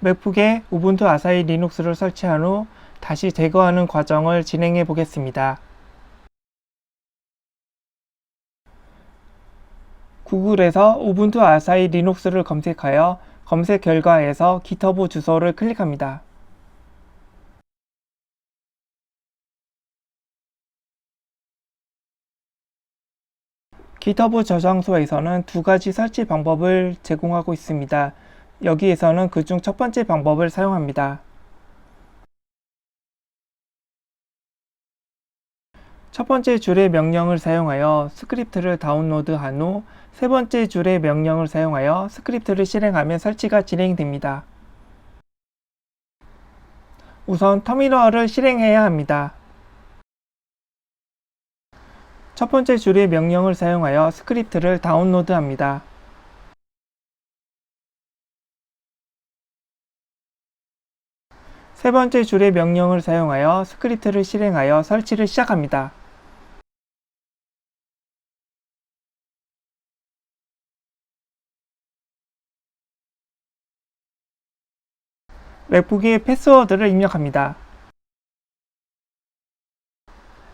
맥북에 우분투 아사히 리눅스를 설치한 후 다시 제거하는 과정을 진행해 보겠습니다. 구글에서 우분투 아사히 리눅스를 검색하여 검색 결과에서 GitHub 주소를 클릭합니다. GitHub 저장소에서는 두 가지 설치 방법을 제공하고 있습니다. 여기에서는 그중 첫 번째 방법을 사용합니다. 첫 번째 줄의 명령을 사용하여 스크립트를 다운로드한 후 세 번째 줄의 명령을 사용하여 스크립트를 실행하면 설치가 진행됩니다. 우선 터미널을 실행해야 합니다. 첫 번째 줄의 명령을 사용하여 스크립트를 다운로드합니다. 세 번째 줄의 명령을 사용하여 스크립트를 실행하여 설치를 시작합니다. 맥북에 패스워드를 입력합니다.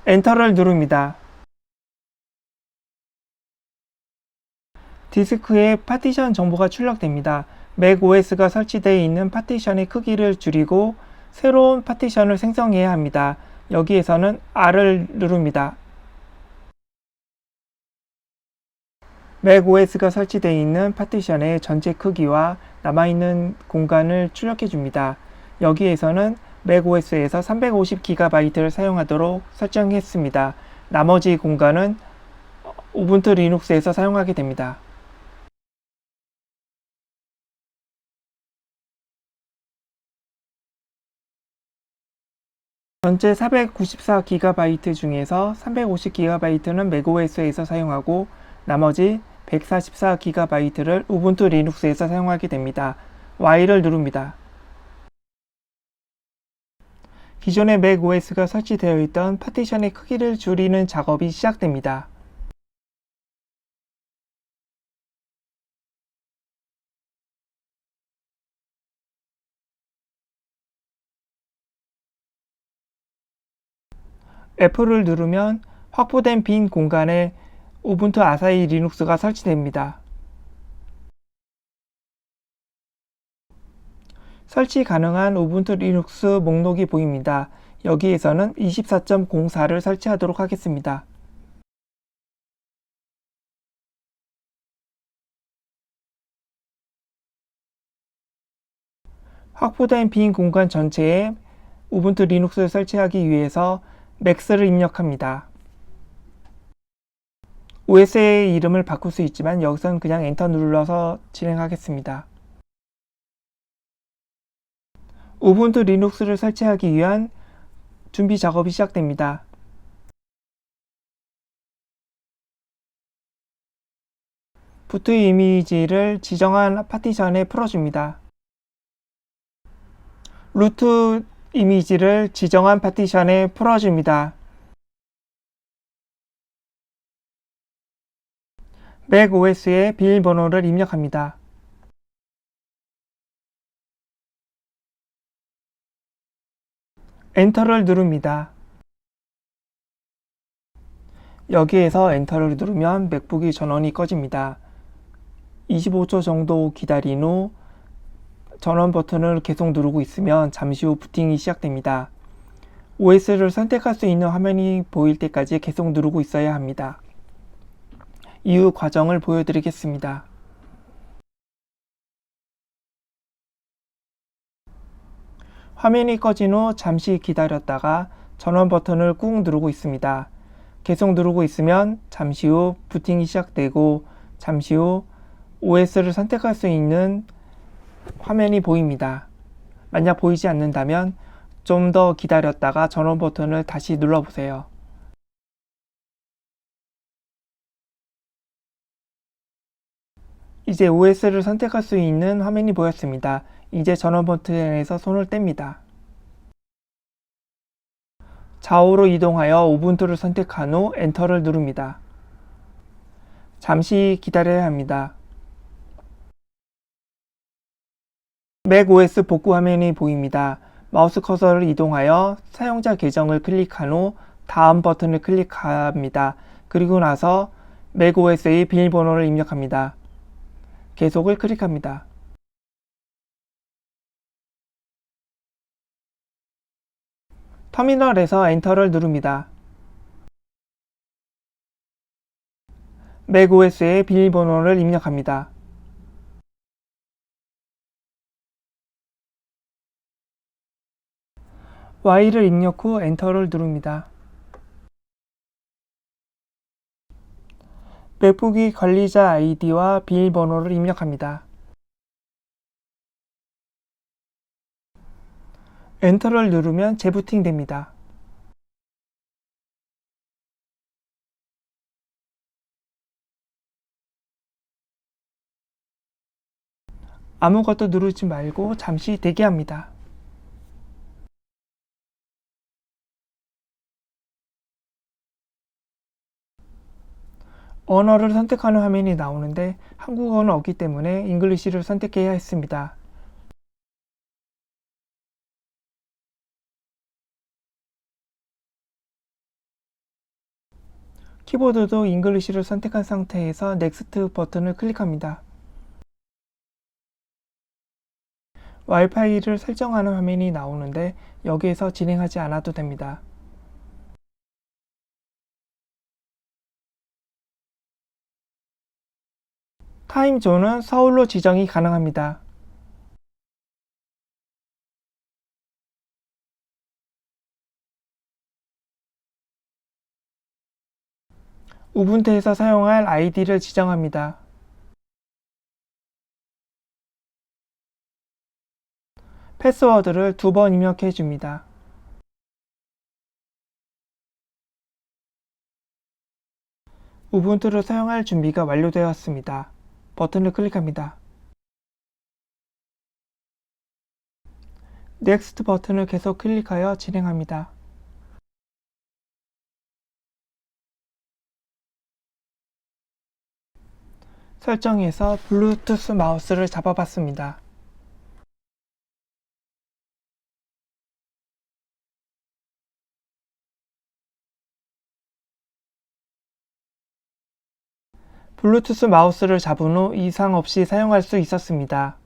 엔터를 누릅니다. 디스크에 파티션 정보가 출력됩니다. 맥OS가 설치되어 있는 파티션의 크기를 줄이고 새로운 파티션을 생성해야 합니다. 여기에서는 R을 누릅니다. 맥OS가 설치되어 있는 파티션의 전체 크기와 남아있는 공간을 출력해 줍니다. 여기에서는 맥OS에서 350GB를 사용하도록 설정했습니다. 나머지 공간은 우분투 리눅스에서 사용하게 됩니다. 전체 494GB 중에서 350GB는 맥OS에서 사용하고 나머지 144GB를 우분투 리눅스에서 사용하게 됩니다. Y를 누릅니다. 기존의 맥OS가 설치되어 있던 파티션의 크기를 줄이는 작업이 시작됩니다. F를 누르면 확보된 빈 공간에 우분투 아사히 리눅스가 설치됩니다. 설치 가능한 우분투 리눅스 목록이 보입니다. 여기에서는 24.04를 설치하도록 하겠습니다. 확보된 빈 공간 전체에 우분투 리눅스를 설치하기 위해서 max를 입력합니다. OS의 이름을 바꿀 수 있지만 여기서는 그냥 엔터 눌러서 진행하겠습니다. 우분투 리눅스를 설치하기 위한 준비 작업이 시작됩니다. 부트 이미지를 지정한 파티션에 풀어줍니다. 루트 이미지를 지정한 파티션에 풀어줍니다. 맥OS의 비밀번호를 입력합니다. 엔터를 누릅니다. 여기에서 엔터를 누르면 맥북이 전원이 꺼집니다. 25초 정도 기다린 후 전원 버튼을 계속 누르고 있으면 잠시 후 부팅이 시작됩니다. OS를 선택할 수 있는 화면이 보일 때까지 계속 누르고 있어야 합니다. 이후 과정을 보여드리겠습니다. 화면이 꺼진 후 잠시 기다렸다가 전원 버튼을 꾹 누르고 있습니다. 계속 누르고 있으면 잠시 후 부팅이 시작되고 잠시 후 OS를 선택할 수 있는 화면이 보입니다. 만약 보이지 않는다면 좀 더 기다렸다가 전원 버튼을 다시 눌러보세요. 이제 OS를 선택할 수 있는 화면이 보였습니다. 이제 전원 버튼에서 손을 뗍니다. 좌우로 이동하여 우분투를 선택한 후 엔터를 누릅니다. 잠시 기다려야 합니다. macOS 복구 화면이 보입니다. 마우스 커서를 이동하여 사용자 계정을 클릭한 후 다음 버튼을 클릭합니다. 그리고 나서 macOS의 비밀번호를 입력합니다. 계속을 클릭합니다. 터미널에서 엔터를 누릅니다. macOS의 비밀번호를 입력합니다. Y를 입력 후 엔터를 누릅니다. 맥북이 관리자 아이디와 비밀번호를 입력합니다. 엔터를 누르면 재부팅 됩니다. 아무것도 누르지 말고 잠시 대기합니다. 언어를 선택하는 화면이 나오는데 한국어는 없기 때문에 잉글리시를 선택해야 했습니다. 키보드도 잉글리시를 선택한 상태에서 넥스트 버튼을 클릭합니다. 와이파이를 설정하는 화면이 나오는데 여기에서 진행하지 않아도 됩니다. 타임존은 서울로 지정이 가능합니다. 우분투에서 사용할 아이디를 지정합니다. 패스워드를 2번 입력해 줍니다. 우분투를 사용할 준비가 완료되었습니다. 버튼을 클릭합니다. 넥스트 버튼을 계속 클릭하여 진행합니다. 설정에서 블루투스 마우스를 잡아봤습니다. 블루투스 마우스를 잡은 후 이상 없이 사용할 수 있었습니다.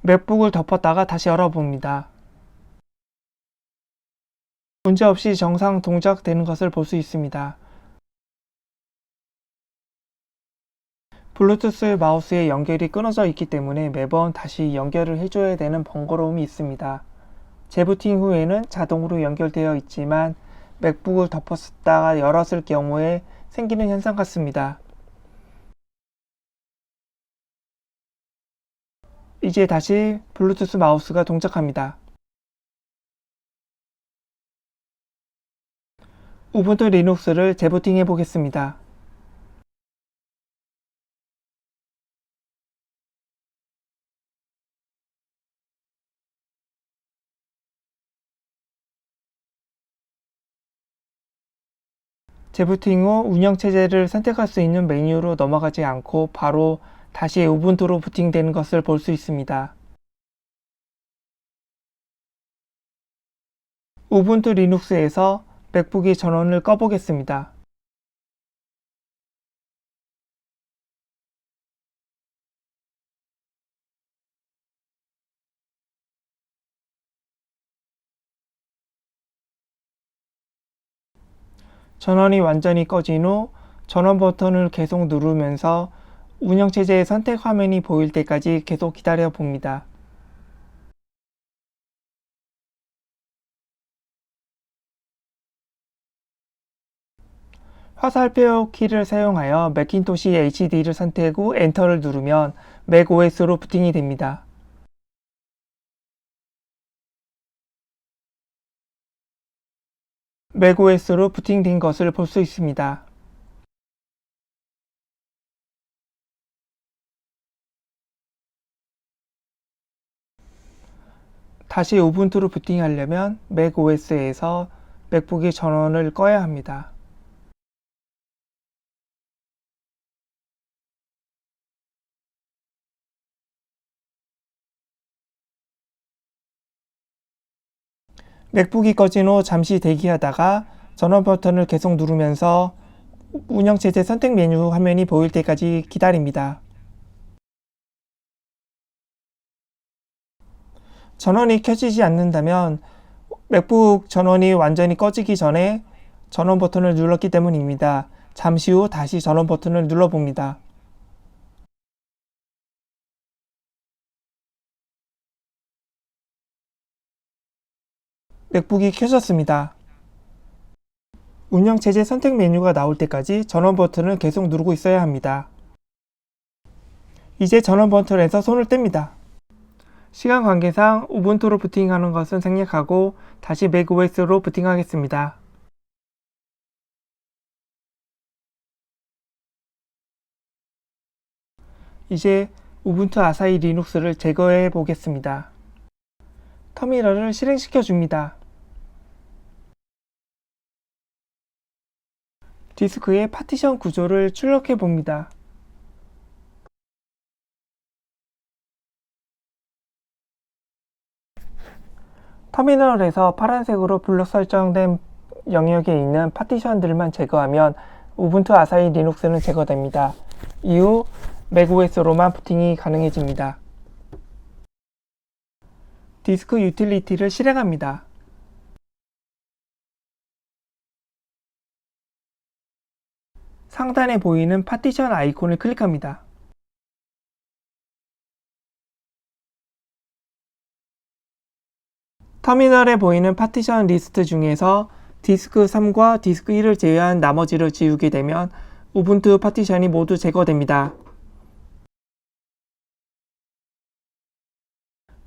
맥북을 덮었다가 다시 열어봅니다. 문제없이 정상 동작되는 것을 볼 수 있습니다. 블루투스 마우스의 연결이 끊어져 있기 때문에 매번 다시 연결을 해줘야 되는 번거로움이 있습니다. 재부팅 후에는 자동으로 연결되어 있지만 맥북을 덮었다가 열었을 경우에 생기는 현상 같습니다. 이제 다시 블루투스 마우스가 동작합니다. 우분투 리눅스를 재부팅해 보겠습니다. 재부팅 후 운영체제를 선택할 수 있는 메뉴로 넘어가지 않고 바로 다시 우분투로 부팅되는 것을 볼 수 있습니다. 우분투 리눅스에서 맥북의 전원을 꺼보겠습니다. 전원이 완전히 꺼진 후 전원 버튼을 계속 누르면서 운영체제의 선택 화면이 보일 때까지 계속 기다려 봅니다. 화살표 키를 사용하여 매킨토시 HD를 선택 후 엔터를 누르면 맥OS로 부팅이 됩니다. 맥OS로 부팅된 것을 볼 수 있습니다. 다시 우분투로 부팅하려면 맥OS에서 맥북의 전원을 꺼야 합니다. 맥북이 꺼진 후 잠시 대기하다가 전원 버튼을 계속 누르면서 운영체제 선택 메뉴 화면이 보일 때까지 기다립니다. 전원이 켜지지 않는다면 맥북 전원이 완전히 꺼지기 전에 전원 버튼을 눌렀기 때문입니다. 잠시 후 다시 전원 버튼을 눌러봅니다. 맥북이 켜졌습니다. 운영체제 선택 메뉴가 나올 때까지 전원 버튼을 계속 누르고 있어야 합니다. 이제 전원 버튼에서 손을 뗍니다. 시간 관계상 우분투로 부팅하는 것은 생략하고 다시 맥OS로 부팅하겠습니다. 이제 우분투 아사히 리눅스를 제거해 보겠습니다. 터미널을 실행시켜 줍니다. 디스크의 파티션 구조를 출력해 봅니다. 터미널에서 파란색으로 블록 설정된 영역에 있는 파티션들만 제거하면 우분투 아사히 리눅스는 제거됩니다. 이후 맥OS로만 부팅이 가능해집니다. 디스크 유틸리티를 실행합니다. 상단에 보이는 파티션 아이콘을 클릭합니다. 터미널에 보이는 파티션 리스트 중에서 디스크 3과 디스크 1을 제외한 나머지를 지우게 되면 우분투 파티션이 모두 제거됩니다.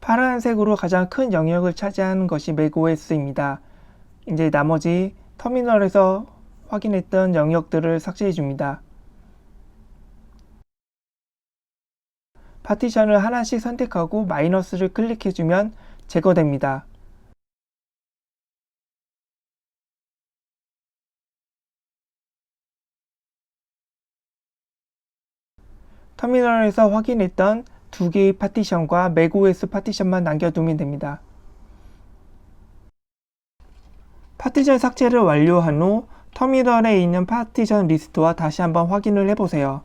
파란색으로 가장 큰 영역을 차지하는 것이 맥OS입니다. 이제 나머지 터미널에서 확인했던 영역들을 삭제해 줍니다. 파티션을 하나씩 선택하고 마이너스를 클릭해 주면 제거됩니다. 터미널에서 확인했던 두 개의 파티션과 맥OS 파티션만 남겨두면 됩니다. 파티션 삭제를 완료한 후 터미널에 있는 파티션 리스트와 다시 한번 확인을 해보세요.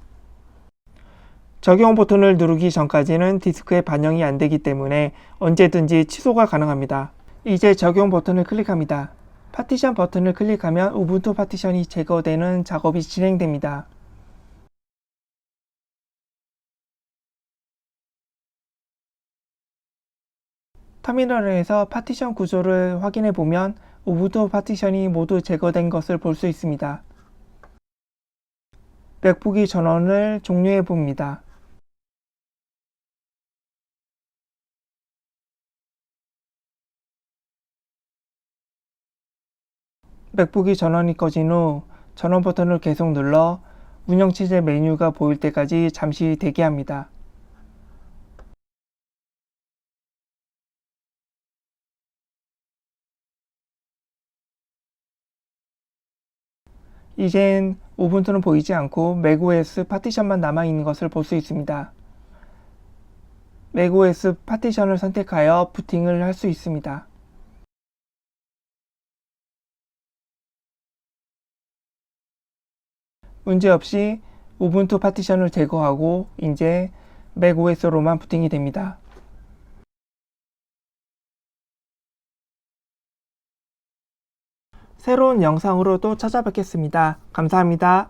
적용 버튼을 누르기 전까지는 디스크에 반영이 안 되기 때문에 언제든지 취소가 가능합니다. 이제 적용 버튼을 클릭합니다. 파티션 버튼을 클릭하면 우분투 파티션이 제거되는 작업이 진행됩니다. 터미널에서 파티션 구조를 확인해 보면 우분투 파티션이 모두 제거된 것을 볼 수 있습니다. 맥북이 전원을 종료해 봅니다. 맥북이 전원이 꺼진 후 전원 버튼을 계속 눌러 운영체제 메뉴가 보일 때까지 잠시 대기합니다. 이젠 우분투는 보이지 않고 맥OS 파티션만 남아있는 것을 볼 수 있습니다. 맥OS 파티션을 선택하여 부팅을 할 수 있습니다. 문제없이 우분투 파티션을 제거하고 이제 맥OS로만 부팅이 됩니다. 새로운 영상으로 또 찾아뵙겠습니다. 감사합니다.